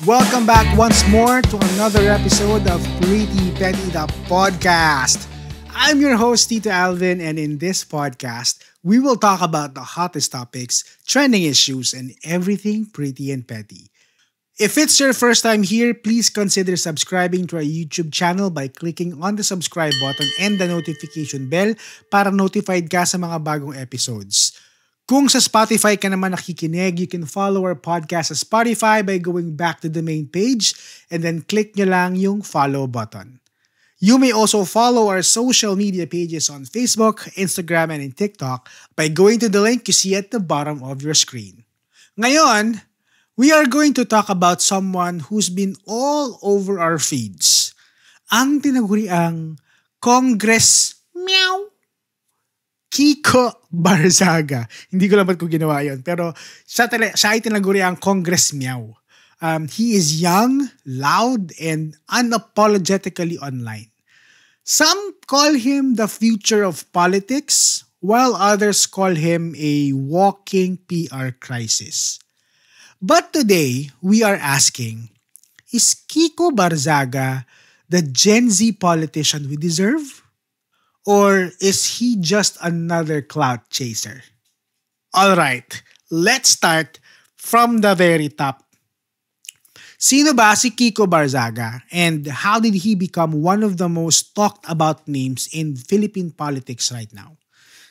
Welcome back once more to another episode of Pretty Petty the Podcast. I'm your host, Tito Alvin, and in this podcast, we will talk about the hottest topics, trending issues, and everything pretty and petty. If it's your first time here, please consider subscribing to our YouTube channel by clicking on the subscribe button and the notification bell para notified ka sa mga bagong episodes. Kung sa Spotify ka naman nakikinig, you can follow our podcast sa Spotify by going back to the main page and then click nyo lang yung follow button. You may also follow our social media pages on Facebook, Instagram, and in TikTok by going to the link you see at the bottom of your screen. Ngayon, we are going to talk about someone who's been all over our feeds. Ang tinaguriang Congress Meow Kiko Barzaga. Hindi ko lang ba't ko ginawa yun. Pero siya ay tinaguriang Congress Meow. He is young, loud, and unapologetically online. Some call him the future of politics, while others call him a walking PR crisis. But today, we are asking, is Kiko Barzaga the Gen Z politician we deserve? Or is he just another clout chaser? Alright, let's start from the very top. Sino ba si Kiko Barzaga and how did he become one of the most talked about names in Philippine politics right now?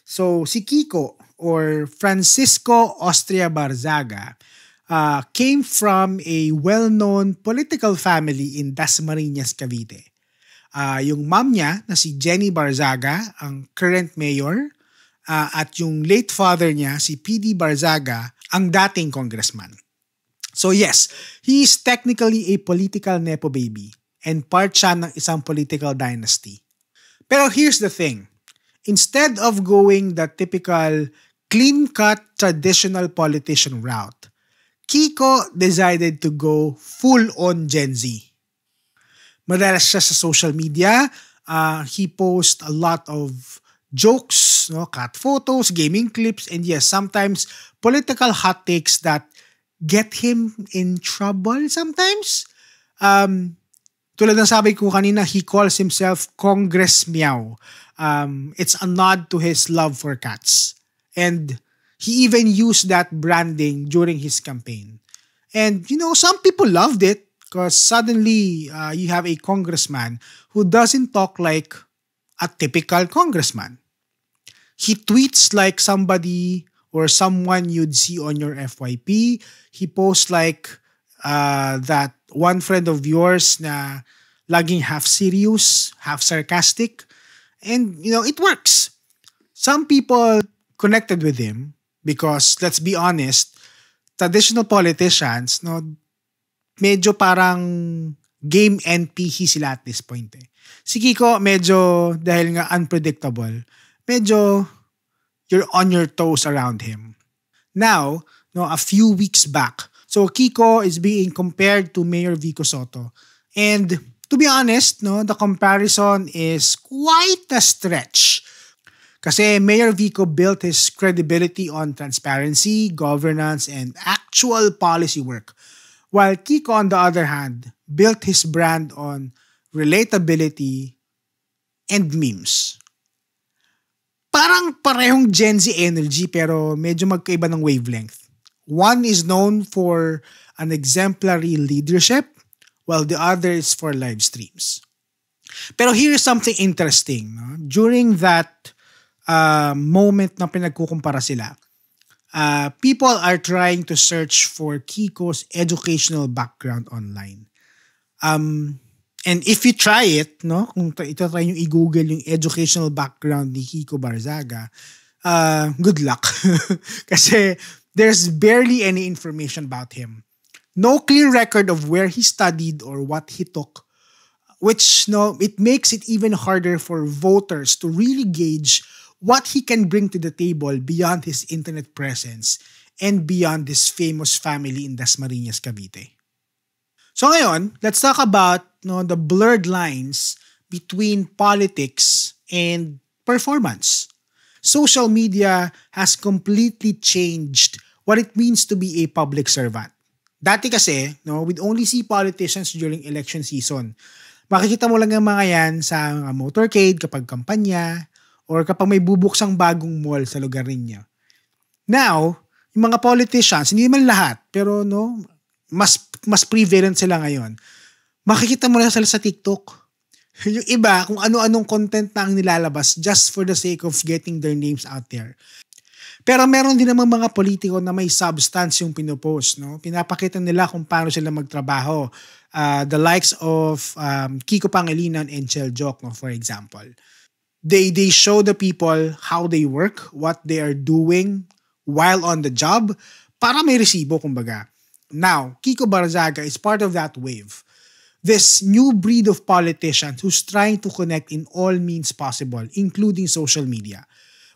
So, si Kiko or Francisco Austria Barzaga came from a well-known political family in Dasmariñas, Cavite. Yung mom niya na si Jenny Barzaga, ang current mayor, at yung late father niya, si P.D. Barzaga, ang dating congressman. So yes, he is technically a political nepo baby and part siya ng isang political dynasty. Pero here's the thing. Instead of going the typical clean-cut traditional politician route, Kiko decided to go full-on Gen Z. Madalas siya sa social media. He posts a lot of jokes, cat photos, gaming clips, and yes, sometimes political hot takes that get him in trouble sometimes. Tulad ng sabi ko kanina, he calls himself Congress Meow. It's a nod to his love for cats. And he even used that branding during his campaign. And, some people loved it because suddenly you have a congressman who doesn't talk like a typical congressman. He tweets like somebody or someone you'd see on your FYP. He posts like that one friend of yours na laging half serious, half sarcastic. And, it works. Some people connected with him because, let's be honest, traditional politicians, medyo parang game NPC sila at this point. Si Kiko, medyo, dahil nga unpredictable, medyo you're on your toes around him. Now, a few weeks back, so Kiko is being compared to Mayor Vico Soto. And to be honest, the comparison is quite a stretch. Kasi Mayor Vico built his credibility on transparency, governance, and actual policy work. While Kiko, on the other hand, built his brand on relatability and memes. Parang parehong Gen Z energy pero medyo magkaiba ng wavelength. One is known for an exemplary leadership while the other is for live streams. Pero here's something interesting. During that moment na pinagkukumpara sila, people are trying to search for Kiko's educational background online. And if you try it, kung ito try nyo i-google yung educational background ni Kiko Barzaga, good luck. Kasi there's barely any information about him. No clear record of where he studied or what he took, which it makes it even harder for voters to really gauge what he can bring to the table beyond his internet presence and beyond his famous family in Dasmariñas, Cavite. So ngayon, let's talk about the blurred lines between politics and performance. Social media has completely changed what it means to be a public servant. Dati kasi, no, we'd only see politicians during election season. Makikita mo lang ang mga yan sa motorcade kapag kampanya or kapag may bubuksang bagong mall sa lugar ninyo. Now, yung mga politicians, hindi man lahat, pero no, mas prevalent sila ngayon. Makikita mo na sila sa TikTok. Yung iba, kung ano-anong content na ang nilalabas just for the sake of getting their names out there. Pero meron din namang mga politiko na may substance yung pinopost. No? Pinapakita nila kung paano sila magtrabaho. The likes of Kiko Pangilinan and Chel Joc, no, for example. They show the people how they work, what they are doing while on the job, para may resibo, kumbaga. Now, Kiko Barzaga is part of that wave. This new breed of politicians who's trying to connect in all means possible, including social media.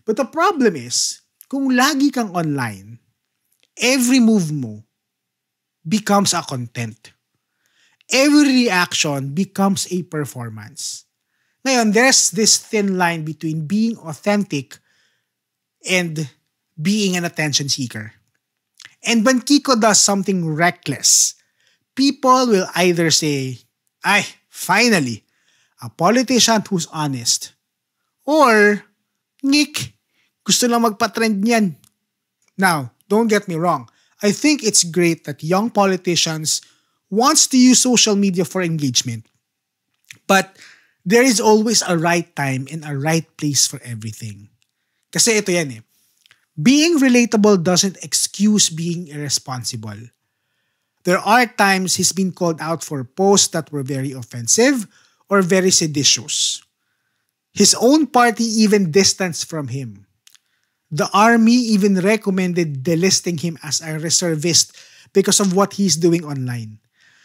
But the problem is, kung lagi kang online, every move mo becomes a content. Every reaction becomes a performance. Ngayon, there's this thin line between being authentic and being an attention seeker. And when Kiko does something reckless, people will either say, ay, finally, a politician who's honest. Or, Nick, gusto lang magpa-trend niyan. Now, don't get me wrong. I think it's great that young politicians wants to use social media for engagement. But there is always a right time and a right place for everything. Kasi ito yan eh. Being relatable doesn't excuse being irresponsible. There are times he's been called out for posts that were very offensive or very seditious. His own party even distanced from him. The army even recommended delisting him as a reservist because of what he's doing online.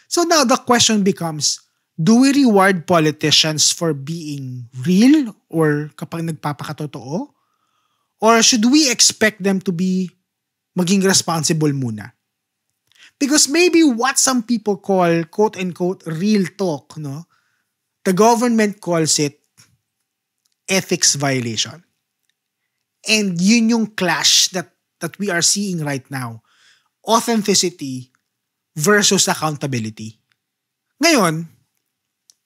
So now the question becomes, do we reward politicians for being real or kapag nagpapakatotoo? Or should we expect them to be maging responsible muna? Because maybe what some people call quote-unquote real talk, no? The government calls it ethics violation. And yun yung clash that we are seeing right now. Authenticity versus accountability. Ngayon,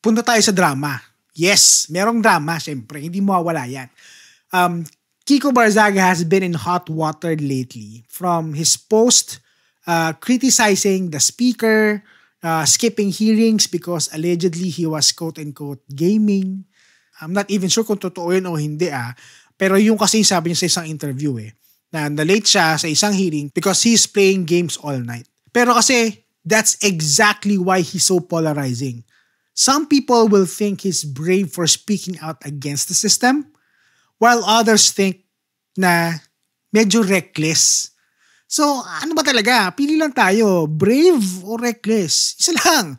punta tayo sa drama. Yes, merong drama, syempre. Hindi mawawala yan. Kiko Barzaga has been in hot water lately from his post criticizing the speaker, skipping hearings because allegedly he was quote-unquote gaming. I'm not even sure kung totoo yun o hindi Pero yung kasi sabi niya sa isang interview na na-late siya sa isang hearing because he's playing games all night. Pero kasi that's exactly why he's so polarizing. Some people will think he's brave for speaking out against the system, while others think na medyo reckless. So, ano ba talaga? Pili lang tayo, brave or reckless? Isa lang.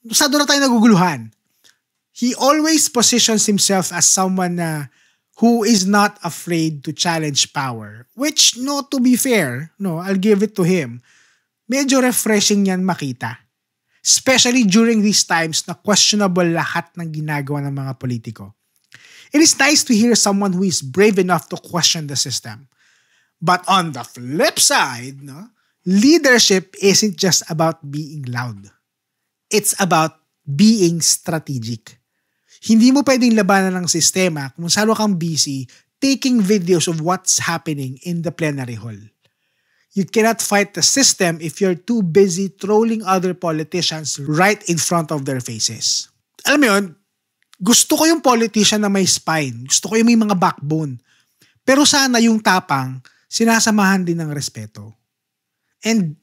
Masyado na tayo naguguluhan. He always positions himself as someone who is not afraid to challenge power. Which, no, to be fair, no, I'll give it to him. Medyo refreshing yan makita. Especially during these times na questionable lahat ng ginagawa ng mga politiko. It is nice to hear someone who is brave enough to question the system. But on the flip side, no, leadership isn't just about being loud. It's about being strategic. Hindi mo pwedeng labanan ng sistema kung salo kang busy taking videos of what's happening in the plenary hall. You cannot fight the system if you're too busy trolling other politicians right in front of their faces. Alam mo yun, gusto ko yung politician na may spine. Gusto ko yung may mga backbone. Pero sana yung tapang, sinasamahan din ng respeto. And,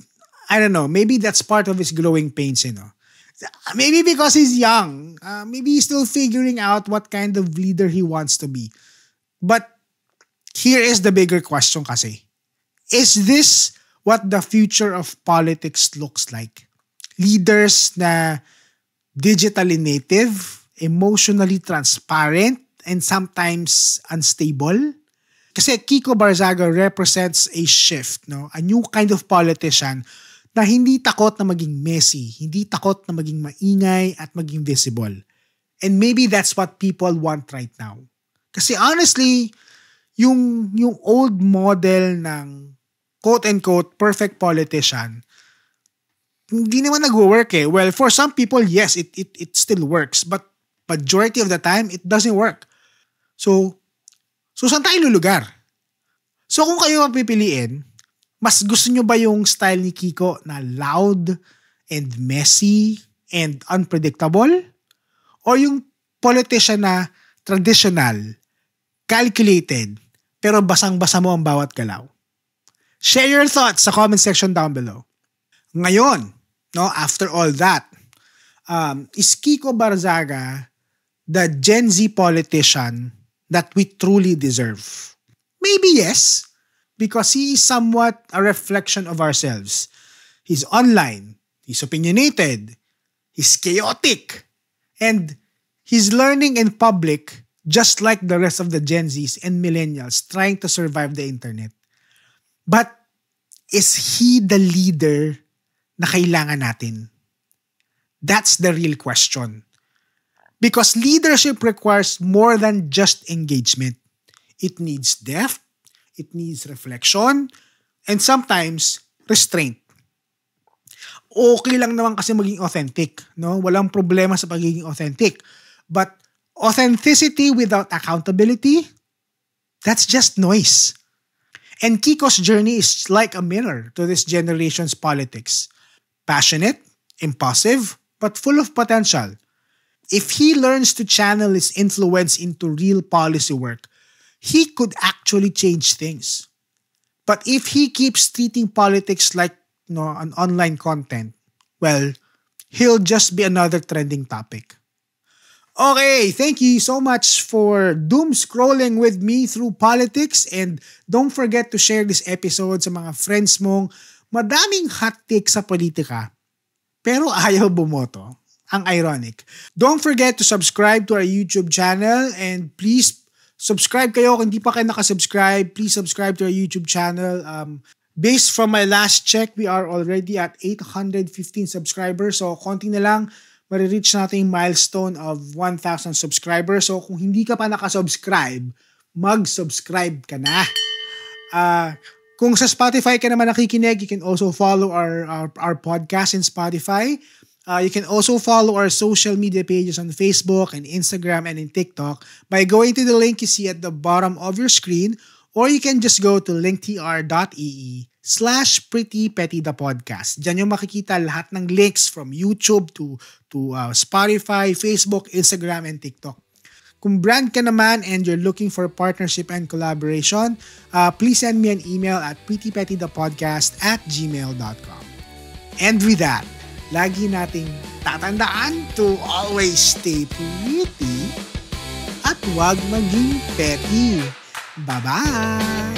I don't know, maybe that's part of his growing pains, Maybe because he's young. Maybe he's still figuring out what kind of leader he wants to be. But, here is the bigger question kasi. Is this what the future of politics looks like? Leaders na digitally native, emotionally transparent, and sometimes unstable? Kasi Kiko Barzaga represents a shift, no? A new kind of politician na hindi takot na maging messy, hindi takot na maging maingay at maging visible. And maybe that's what people want right now. Kasi honestly, yung old model ng quote-unquote perfect politician, hindi naman nag-work eh. Well, for some people, yes, it still works. But majority of the time, it doesn't work. So saan tayo lulugar? So kung kayo ang pipiliin, mas gusto nyo ba yung style ni Kiko na loud and messy and unpredictable? Or yung politician na traditional, calculated, pero basang-basa mo ang bawat galaw? Share your thoughts sa comment section down below. Ngayon, no, after all that, is Kiko Barzaga the Gen Z politician that we truly deserve? Maybe yes, because he is somewhat a reflection of ourselves. He's online, he's opinionated, he's chaotic, and he's learning in public just like the rest of the Gen Zs and millennials trying to survive the internet. But is he the leader na kailangan natin? That's the real question. Because leadership requires more than just engagement. It needs depth, it needs reflection, and sometimes restraint. Okay lang naman kasi maging authentic, no? Walang problema sa pagiging authentic. But authenticity without accountability, that's just noise. And Kiko's journey is like a mirror to this generation's politics. Passionate, impulsive, but full of potential. If he learns to channel his influence into real policy work, he could actually change things. But if he keeps treating politics like an online content, well, he'll just be another trending topic. Okay, thank you so much for doom scrolling with me through politics, and don't forget to share this episode sa mga friends mong madaming hot take sa politika pero ayaw bumoto. Ang ironic. Don't forget to subscribe to our YouTube channel, and please subscribe kayo. Kung hindi pa kayo nakasubscribe, please subscribe to our YouTube channel. Based from my last check, we are already at 815 subscribers. So, konti na lang, marireach natin yung milestone of 1,000 subscribers. So, kung hindi ka pa nakasubscribe, mag-subscribe ka na. Kung sa Spotify ka naman nakikinig, you can also follow our podcast in Spotify. You can also follow our social media pages on Facebook and Instagram and in TikTok by going to the link you see at the bottom of your screen, or you can just go to linktr.ee/prettypettythepodcast. Diyan yung makikita lahat ng links from YouTube to Spotify, Facebook, Instagram, and TikTok. Kung brand ka naman and you're looking for partnership and collaboration, please send me an email at prettypettythepodcast@gmail.com. And with that, lagi nating tatandaan to always stay pretty at huwag maging petty. Bye-bye!